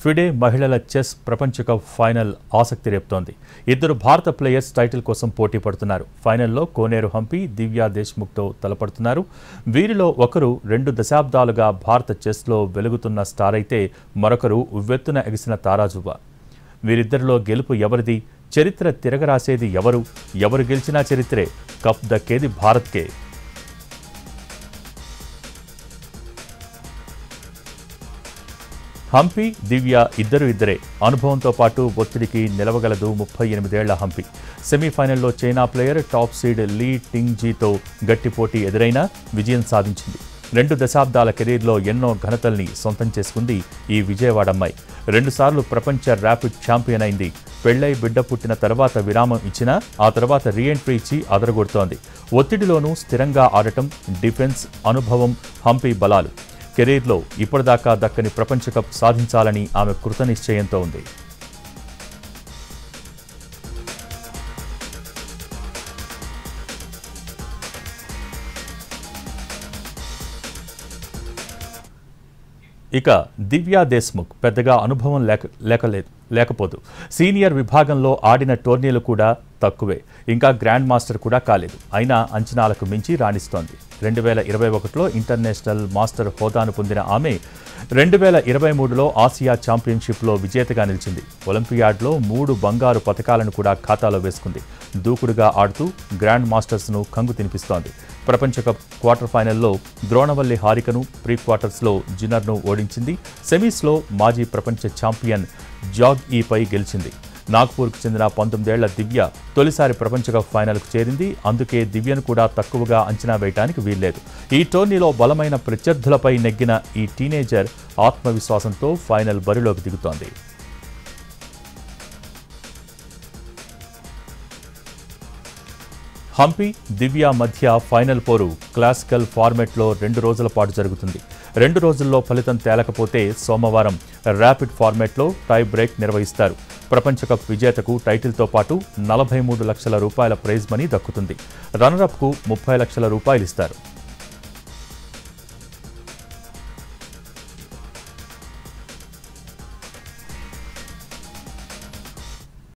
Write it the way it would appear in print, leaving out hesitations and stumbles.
FIDE మహిళల chess ప్రపంచ cup final ఆసక్తి రేపుతోంది. ఇద్దరు భారత ప్లేయర్స్ టైటిల్ కోసం పోటీ పడుతున్నారు. ఫైనల్లో కోనేరు హంపి, దివ్యా దేశ్ముఖ్తో తలపడుతున్నారు. వీరిలో ఒకరు 2 దశాబ్దాలుగా భారత చెస్లో వెలుగుతున్న స్టార్ అయితే మరొకరు ఉవ్వెత్తున ఎగిసిన తారాజువ్వ. వీరిద్దరిలో గెలుపు ఎవరిది? చరిత్ర తిరగరాసేది ఎవరు? ఎవరు గెలిచినా చరిత్రే. కప్ దక్కేది భారత్కే. హంపి, దివ్య ఇద్దరే. అనుభవంతో పాటు ఒత్తిడికి నిలవగలదు 38 ఏళ్ల హంపి. సెమీఫైనల్లో China player top seed Li టింగ్జీతో గట్టి పోటీ ఎదురైనా విజయం సాధించింది. 2 దశాబ్దాల కెరీర్లో ఎన్నో ఘనతల్ని సొంతం చేసుకుంది ఈ విజయవాడ అమ్మాయి. 2 సార్లు ప్రపంచ ర్యాపిడ్ ఛాంపియన్ అయింది. పెళ్లై బిడ్డ పుట్టిన తర్వాత విరామం ఇచ్చినా ఆ తర్వాత రీఎంట్రీ ఇచ్చి అదరగొడుతోంది. ఒత్తిడిలోనూ స్థిరంగా ఆడటం, డిఫెన్స్ అనుభవం హంపి బలాలు. కెరీర్లో ఇప్పటిదాకా దక్కని ప్రపంచ కప్ సాధించాలని ఆమె కృతనిశ్చయంతో ఉంది. ఇక దివ్యా దేశ్ముఖ్ పెద్దగా అనుభవం లేకపోదు. సీనియర్ విభాగంలో ఆడిన టోర్నీలు కూడా తక్కువే. ఇంకా గ్రాండ్ మాస్టర్ కూడా కాలేదు. అయినా అంచనాలకు మించి రాణిస్తోంది. 2021లో ఇంటర్నేషనల్ మాస్టర్ హోదాను పొందిన ఆమె 2023లో ఆసియా ఛాంపియన్షిప్లో విజేతగా నిలిచింది. ఒలింపియాడ్లో 3 బంగారు పతకాలను కూడా ఖాతాలో వేసుకుంది. దూకుడుగా ఆడుతూ గ్రాండ్ మాస్టర్స్ను కంగు తినిపిస్తోంది. ప్రపంచ కప్ క్వార్టర్ ఫైనల్లో ద్రోణవల్లి హారికను, ప్రీ క్వార్టర్స్లో జిన్నర్ను ఓడించింది. సెమీస్లో మాజీ ప్రపంచ ఛాంపియన్ జాగ్ ఈపై గెలిచింది. నాగ్పూర్కు చెందిన 19 ఏళ్ల దివ్య తొలిసారి ప్రపంచ కప్ ఫైనల్కు చేరింది. అందుకే దివ్యను కూడా తక్కువగా అంచనా వేయడానికి వీల్లేదు. ఈ టోర్నీలో బలమైన ప్రత్యర్థులపై నెగ్గిన ఈ టీనేజర్ ఆత్మవిశ్వాసంతో ఫైనల్ బరిలోకి దిగుతోంది. హంపి, దివ్య మధ్య ఫైనల్ పోరు క్లాసికల్ ఫార్మెట్లో 2 రోజుల పాటు జరుగుతుంది. 2 రోజుల్లో ఫలితం తేలకపోతే సోమవారం ర్యాపిడ్ ఫార్మెట్లో టై బ్రేక్ నిర్వహిస్తారు. ప్రపంచ కప్ విజేతకు టైటిల్తో పాటు 43 లక్షల రూపాయల ప్రైజ్ మనీ దక్కుతుంది. రన్నరప్కు 30 లక్షల రూపాయలు ఇస్తారు.